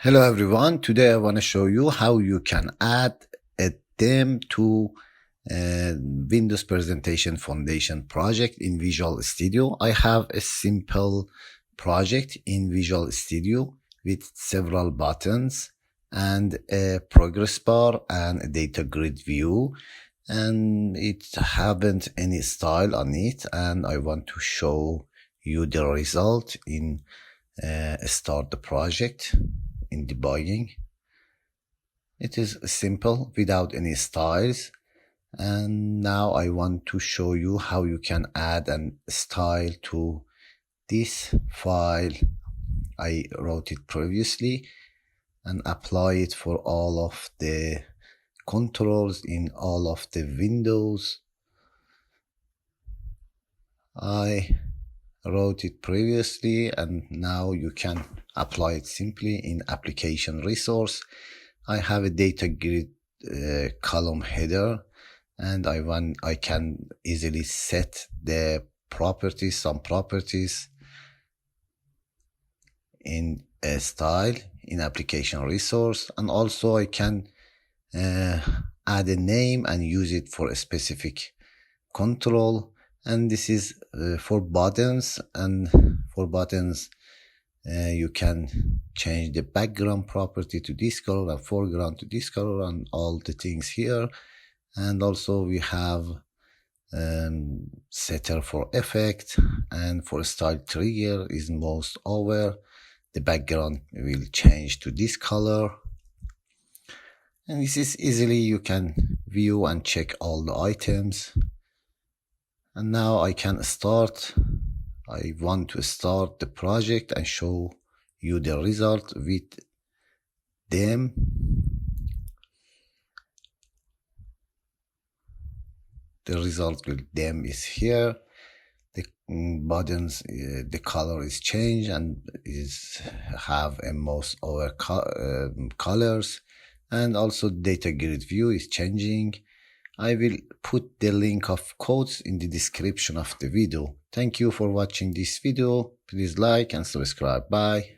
Hello everyone, today I want to show you how you can add a theme to Windows Presentation Foundation project in Visual Studio. I have a simple project in Visual Studio with several buttons and a progress bar and a data grid view, and it haven't any style on it, and I want to show you the result in start the project. In debugging, it is simple without any styles, and now I want to show you how you can add an style to this file I wrote it previously and apply it for all of the controls in all of the windows. I wrote it previously and now you can apply it simply in application resource. I have a data grid column header, and I can easily set the properties, some properties in a style in application resource, and also I can add a name and use it for a specific control. And this is for buttons, and for buttons you can change the background property to this color and foreground to this color and all the things here. And also we have setter for effect, and for style trigger is mouse over. The background will change to this color, and this is easily you can view and check all the items. And now I can start. I want to start the project and show you the result with them. The result with them is here. The buttons, the color is changed and have a mouse over colors, and also data grid view is changing. I will put the link of codes in the description of the video. Thank you for watching this video. Please like and subscribe. Bye.